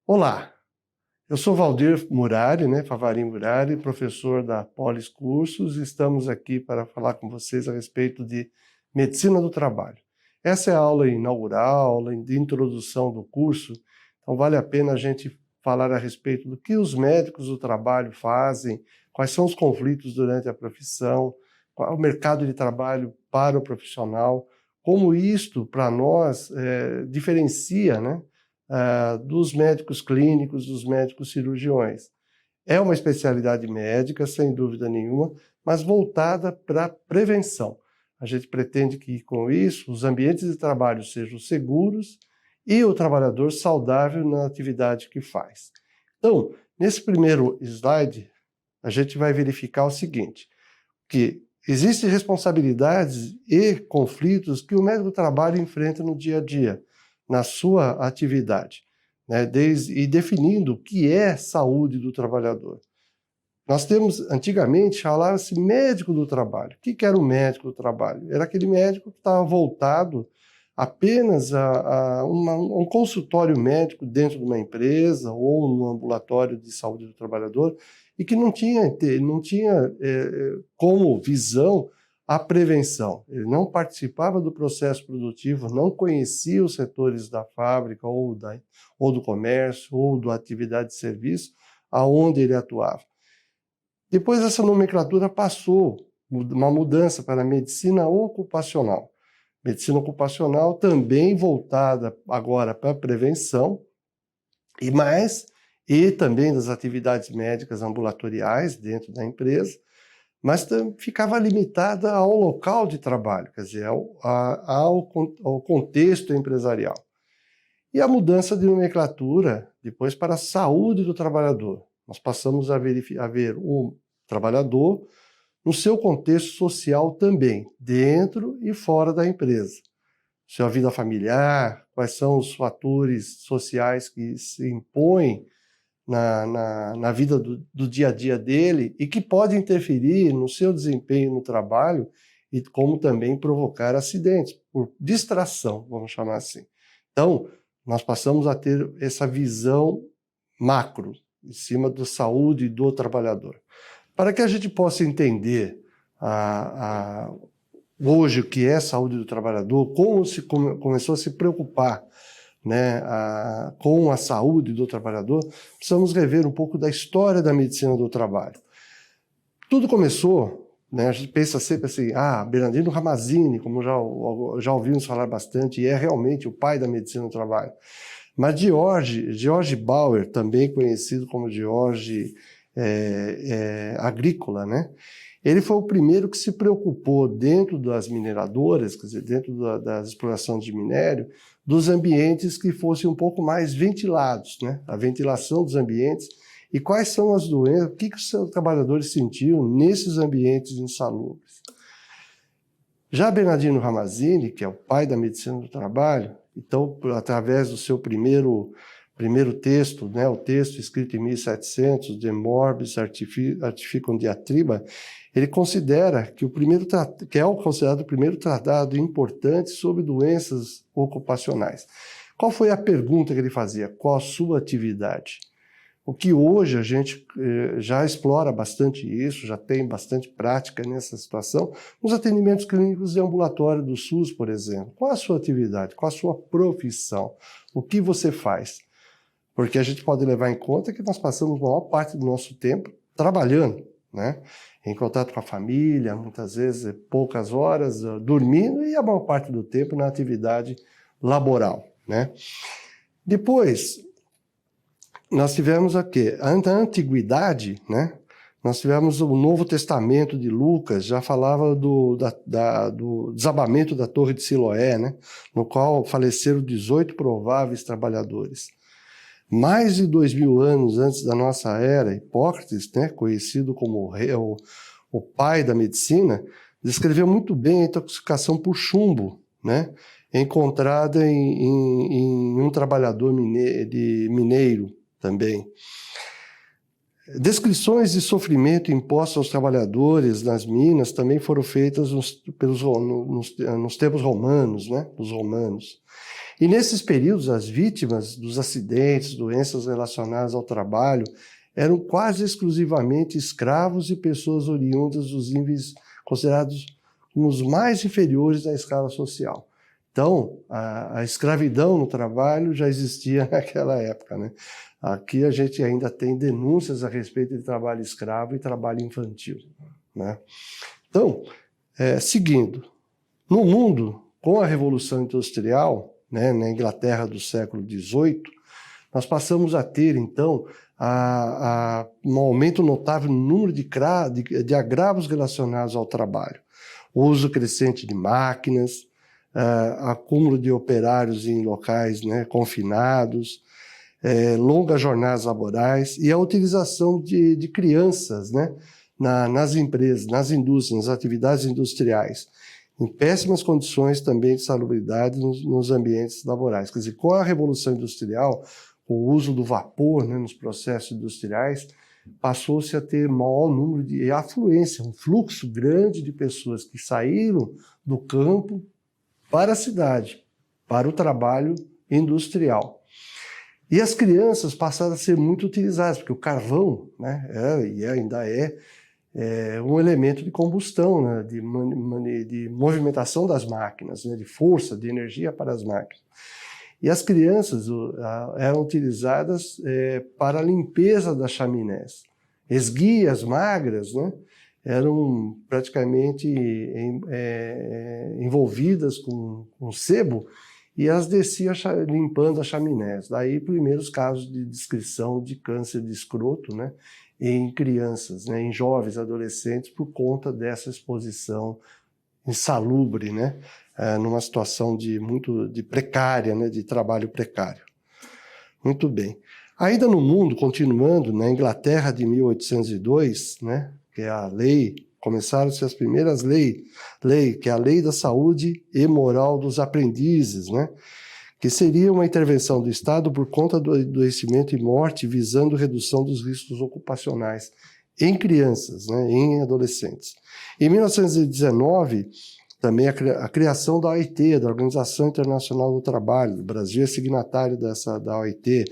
Olá, eu sou Valdir Murari, Favarin Murari, professor da Polis Cursos, e estamos aqui para falar com vocês a respeito de medicina do trabalho. Essa é a aula inaugural, aula de introdução do curso, então vale a pena a gente falar a respeito do que os médicos do trabalho fazem, quais são os conflitos durante a profissão, qual é o mercado de trabalho para o profissional, como isto, para nós, diferencia, dos médicos clínicos, dos médicos cirurgiões. É uma especialidade médica, sem dúvida nenhuma, mas voltada para a prevenção. A gente pretende que, com isso, os ambientes de trabalho sejam seguros e o trabalhador saudável na atividade que faz. Então, nesse primeiro slide, a gente vai verificar o seguinte, que existem responsabilidades e conflitos que o médico do trabalho enfrenta no dia a dia, na sua atividade, e definindo o que é saúde do trabalhador. Nós temos, antigamente, falava-se médico do trabalho. O que era o médico do trabalho? Era aquele médico que estava voltado apenas a um consultório médico dentro de uma empresa ou no ambulatório de saúde do trabalhador e que não tinha como visão a prevenção. Ele não participava do processo produtivo, não conhecia os setores da fábrica ou do comércio ou da atividade de serviço aonde ele atuava. Depois essa nomenclatura passou, uma mudança para a medicina ocupacional. Medicina ocupacional também voltada agora para a prevenção e também das atividades médicas ambulatoriais dentro da empresa, mas ficava limitada ao local de trabalho, quer dizer, ao contexto empresarial. E a mudança de nomenclatura depois para a saúde do trabalhador. Nós passamos a ver o trabalhador no seu contexto social também, dentro e fora da empresa. Sua vida familiar, quais são os fatores sociais que se impõem na vida do dia a dia dele e que pode interferir no seu desempenho no trabalho e como também provocar acidentes, por distração, vamos chamar assim. Então, nós passamos a ter essa visão macro, em cima da saúde do trabalhador. Para que a gente possa entender hoje o que é saúde do trabalhador, como se começou a se preocupar com a saúde do trabalhador, precisamos rever um pouco da história da medicina do trabalho. Tudo começou, a gente pensa sempre assim, Bernardino Ramazzini, como já ouvimos falar bastante, e é realmente o pai da medicina do trabalho. Mas George Bauer, também conhecido como George Agrícola, ele foi o primeiro que se preocupou dentro das mineradoras, quer dizer, dentro das explorações de minério, dos ambientes que fossem um pouco mais ventilados, a ventilação dos ambientes e quais são as doenças, o que os trabalhadores sentiam nesses ambientes insalubres. Já Bernardino Ramazzini, que é o pai da medicina do trabalho, então, através do seu primeiro texto, o texto escrito em 1700, De Morbis Artificum Diatriba, ele considera que é considerado o primeiro tratado importante sobre doenças ocupacionais. Qual foi a pergunta que ele fazia? Qual a sua atividade? O que hoje a gente já explora bastante isso, já tem bastante prática nessa situação, nos atendimentos clínicos de ambulatório do SUS, por exemplo. Qual a sua atividade? Qual a sua profissão? O que você faz? Porque a gente pode levar em conta que nós passamos a maior parte do nosso tempo trabalhando, em contato com a família, muitas vezes poucas horas, dormindo, e a maior parte do tempo na atividade laboral. Depois, nós tivemos aqui, na antiguidade, nós tivemos o Novo Testamento de Lucas, já falava do desabamento da Torre de Siloé, no qual faleceram 18 prováveis trabalhadores. Mais de 2000 anos antes da nossa era, Hipócrates, conhecido como o pai da medicina, descreveu muito bem a intoxicação por chumbo, encontrada em um trabalhador mineiro também. Descrições de sofrimento impostos aos trabalhadores nas minas também foram feitas nos tempos romanos, dos romanos. E nesses períodos, as vítimas dos acidentes, doenças relacionadas ao trabalho, eram quase exclusivamente escravos e pessoas oriundas dos níveis considerados como os mais inferiores da escala social. Então, a escravidão no trabalho já existia naquela época, né? Aqui a gente ainda tem denúncias a respeito de trabalho escravo e trabalho infantil, né? Então, seguindo, no mundo, com a Revolução Industrial, né, na Inglaterra do século XVIII, nós passamos a ter, então, um aumento notável no número de agravos relacionados ao trabalho. O uso crescente de máquinas, acúmulo de operários em locais, né, confinados, longas jornadas laborais e a utilização de crianças, né, nas empresas, nas indústrias, nas atividades industriais, em péssimas condições também de salubridade nos ambientes laborais. Quer dizer, com a Revolução Industrial, o uso do vapor, né, nos processos industriais, passou-se a ter maior número de afluência, um fluxo grande de pessoas que saíram do campo para a cidade, para o trabalho industrial. E as crianças passaram a ser muito utilizadas, porque o carvão, né, e ainda é um elemento de combustão, né, de movimentação das máquinas, né, de força, de energia para as máquinas. E as crianças eram utilizadas para a limpeza das chaminés. Esguias magras, né, eram praticamente envolvidas com sebo e elas desciam limpando as chaminés. Daí, primeiros casos de descrição de câncer de escroto, né, em crianças, né, em jovens adolescentes, por conta dessa exposição insalubre, né, numa situação de precária, né, de trabalho precário. Muito bem. Ainda no mundo, continuando, na Inglaterra de 1802, né, que é a lei, começaram-se as primeiras leis, que é a Lei da Saúde e Moral dos Aprendizes, né, que seria uma intervenção do Estado por conta do adoecimento e morte, visando redução dos riscos ocupacionais em crianças, né, em adolescentes. Em 1919, também a criação da OIT, da Organização Internacional do Trabalho. O Brasil é signatário da OIT,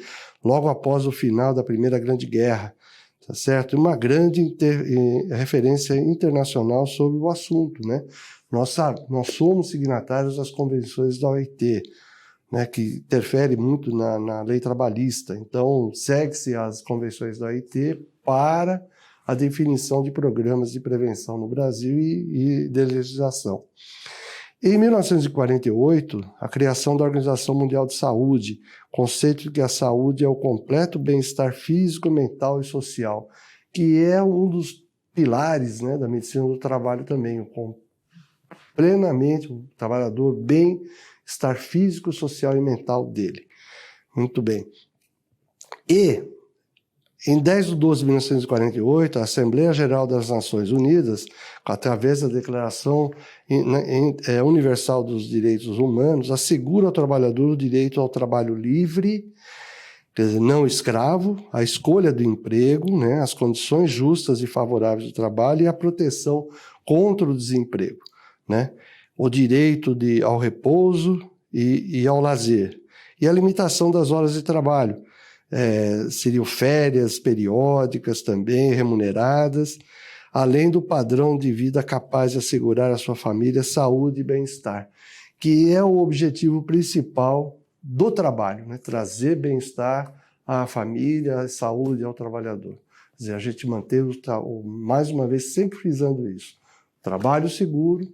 logo após o final da Primeira Grande Guerra, tá certo? Uma grande referência internacional sobre o assunto, né? Nós somos signatários das convenções da OIT, né, que interfere muito na lei trabalhista. Então, segue-se as convenções da OIT para a definição de programas de prevenção no Brasil e de legislação. Em 1948, a criação da Organização Mundial de Saúde, conceito de que a saúde é o completo bem-estar físico, mental e social, que é um dos pilares, né, da medicina do trabalho também, plenamente o trabalhador bem-estar físico, social e mental dele. Muito bem. E em 10 de 12 de 1948, a Assembleia Geral das Nações Unidas, através da Declaração Universal dos Direitos Humanos, assegura ao trabalhador o direito ao trabalho livre, quer dizer, não escravo, a escolha do emprego, né, as condições justas e favoráveis do trabalho e a proteção contra o desemprego, né, o direito ao repouso e ao lazer, e a limitação das horas de trabalho. Seriam férias periódicas também, remuneradas, além do padrão de vida capaz de assegurar à sua família saúde e bem-estar, que é o objetivo principal do trabalho, né? Trazer bem-estar à família, à saúde ao trabalhador. Quer dizer, a gente mantém, mais uma vez, sempre frisando isso, trabalho seguro,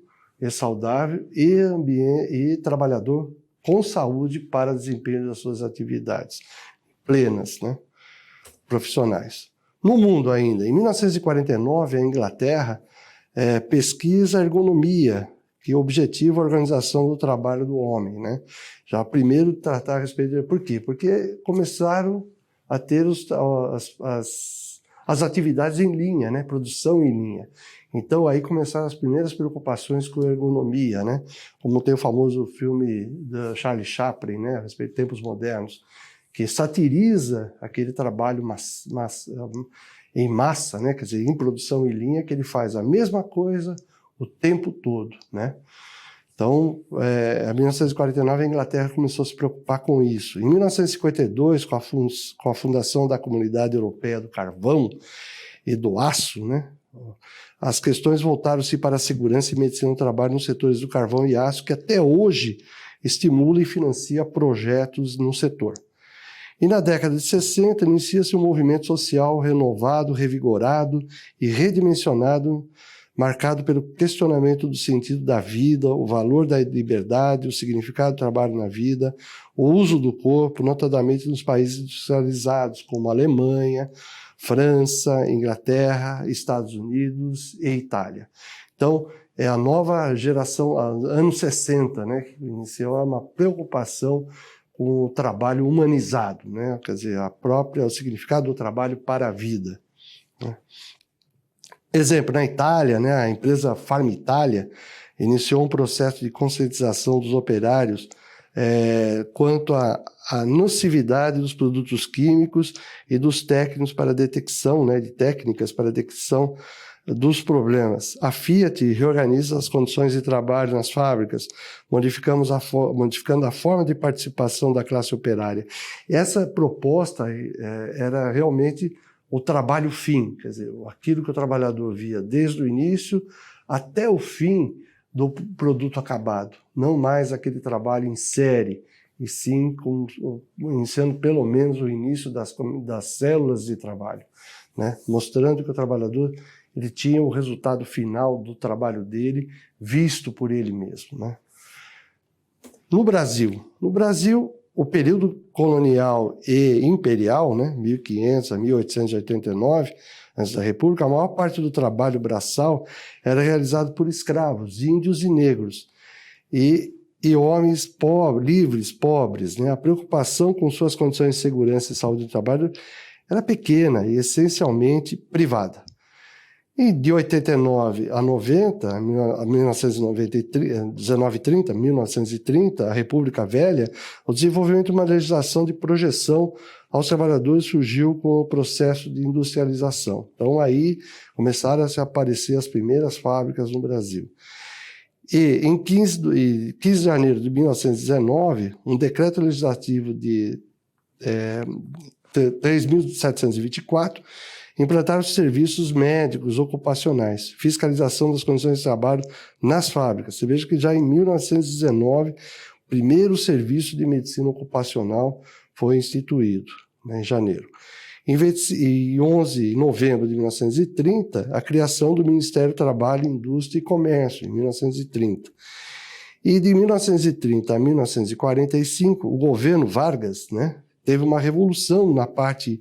saudável e trabalhador com saúde para desempenho das suas atividades plenas, né, profissionais. No mundo ainda, em 1949, a Inglaterra pesquisa a ergonomia, que objetiva a organização do trabalho do homem, né? Já primeiro tratar a respeito de... Por quê? Porque começaram a ter as atividades em linha, né? Produção em linha. Então aí começaram as primeiras preocupações com a ergonomia, né? Como tem o famoso filme da Charlie Chaplin, né? A respeito de tempos modernos, que satiriza aquele trabalho em massa, né? Quer dizer, em produção em linha, que ele faz a mesma coisa o tempo todo, né? Então, em 1949, a Inglaterra começou a se preocupar com isso. Em 1952, com a fundação da Comunidade Europeia do Carvão e do Aço, né, as questões voltaram-se para a segurança e medicina do trabalho nos setores do carvão e aço, que até hoje estimula e financia projetos no setor. E na década de 60, inicia-se um movimento social renovado, revigorado e redimensionado, marcado pelo questionamento do sentido da vida, o valor da liberdade, o significado do trabalho na vida, o uso do corpo, notadamente nos países industrializados, como Alemanha, França, Inglaterra, Estados Unidos e Itália. Então, é a nova geração, anos 60, né, que iniciou uma preocupação com o trabalho humanizado, né, quer dizer, o significado do trabalho para a vida, né. Exemplo, na Itália, né, a empresa Farmitalia iniciou um processo de conscientização dos operários quanto à nocividade dos produtos químicos e dos técnicos para detecção, né, de técnicas para detecção dos problemas. A Fiat reorganiza as condições de trabalho nas fábricas, modificando a forma de participação da classe operária. Essa proposta era realmente o trabalho fim, quer dizer, aquilo que o trabalhador via desde o início até o fim do produto acabado, não mais aquele trabalho em série, e sim iniciando pelo menos o início das células de trabalho, né? Mostrando que o trabalhador ele tinha o resultado final do trabalho dele visto por ele mesmo, né? No Brasil, o período colonial e imperial, né, 1500 a 1889, antes da República, a maior parte do trabalho braçal era realizado por escravos, índios e negros, e homens livres, pobres, né? A preocupação com suas condições de segurança e saúde do trabalho era pequena e essencialmente privada. E de 89 a 90, a 1930, a República Velha, o desenvolvimento de uma legislação de projeção aos trabalhadores surgiu com o processo de industrialização. Então aí começaram a se aparecer as primeiras fábricas no Brasil. E em 15 de janeiro de 1919, um decreto legislativo de 3.724 implantaram os serviços médicos ocupacionais, fiscalização das condições de trabalho nas fábricas. Você veja que já em 1919, o primeiro serviço de medicina ocupacional foi instituído, né, em janeiro. Em 11 de novembro de 1930, a criação do Ministério do Trabalho, Indústria e Comércio, em 1930. E de 1930 a 1945, o governo Vargas, né, teve uma revolução na parte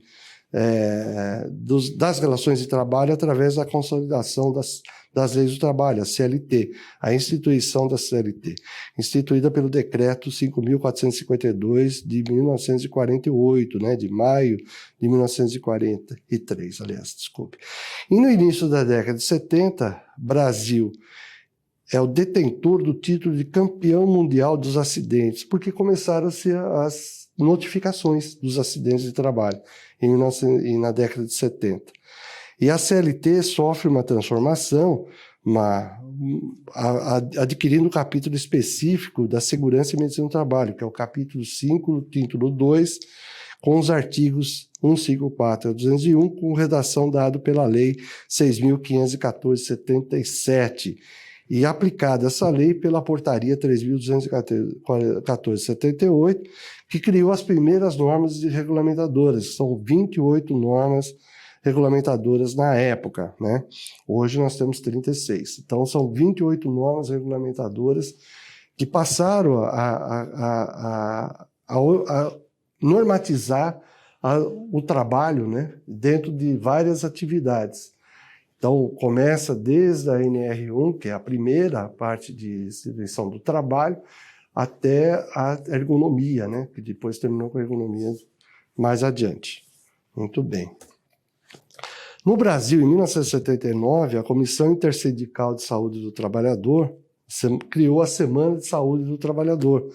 das relações de trabalho através da consolidação das leis do trabalho, a CLT, a instituição da CLT, instituída pelo Decreto 5.452 de 1948, né, de maio de 1943, aliás, desculpe. E no início da década de 70, Brasil é o detentor do título de campeão mundial dos acidentes, porque começaram a ser as notificações dos acidentes de trabalho na década de 70. E a CLT sofre uma transformação, adquirindo um capítulo específico da segurança e medicina do trabalho, que é o capítulo 5, título 2, com os artigos 154 a 201, com redação dada pela Lei 6.514/77, e aplicada essa lei pela Portaria 3.214/78, que criou as primeiras normas regulamentadoras, que são 28 normas regulamentadoras na época, né? Hoje nós temos 36. Então, são 28 normas regulamentadoras que passaram a normatizar o trabalho, né, dentro de várias atividades. Então, começa desde a NR1, que é a primeira parte de distribuição do trabalho, até a ergonomia, né, que depois terminou com a ergonomia mais adiante. Muito bem. No Brasil, em 1979, a Comissão Intersindical de Saúde do Trabalhador criou a Semana de Saúde do Trabalhador.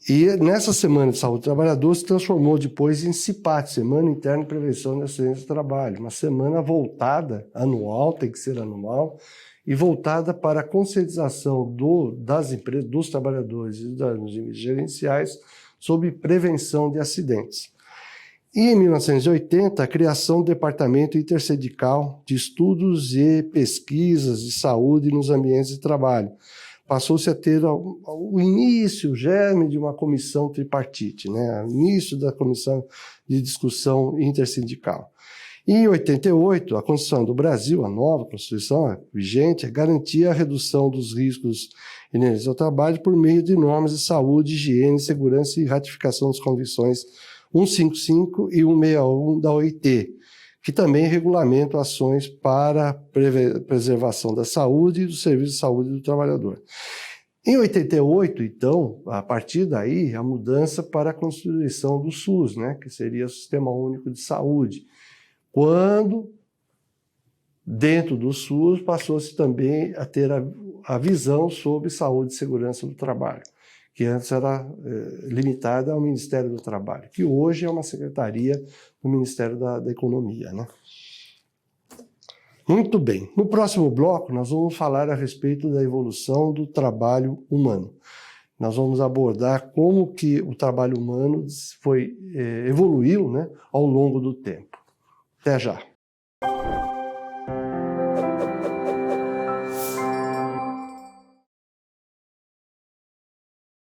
E nessa Semana de Saúde do Trabalhador se transformou depois em CIPAT, Semana Interna de Prevenção de Acidentes de Trabalho, uma semana voltada, anual, tem que ser anual, e voltada para a conscientização das empresas, dos trabalhadores e dos níveis gerenciais sobre prevenção de acidentes. E em 1980, a criação do Departamento Intersindical de Estudos e Pesquisas de Saúde nos Ambientes de Trabalho. Passou-se a ter o início, o germe de uma comissão tripartite, né? O início da comissão de discussão intersindical. E em 88, a Constituição do Brasil, a nova Constituição vigente, garantia a redução dos riscos inerentes ao trabalho por meio de normas de saúde, higiene, segurança e ratificação das convenções 155 e 161 da OIT, que também regulamentam ações para a preservação da saúde e do serviço de saúde do trabalhador. Em 88, então, a partir daí, a mudança para a constituição do SUS, né, que seria o Sistema Único de Saúde, quando, dentro do SUS, passou-se também a ter a visão sobre saúde e segurança do trabalho, que antes era limitada ao Ministério do Trabalho, que hoje é uma secretaria do Ministério da Economia, né? Muito bem. No próximo bloco, nós vamos falar a respeito da evolução do trabalho humano. Nós vamos abordar como que o trabalho humano evoluiu, né, ao longo do tempo. Até já.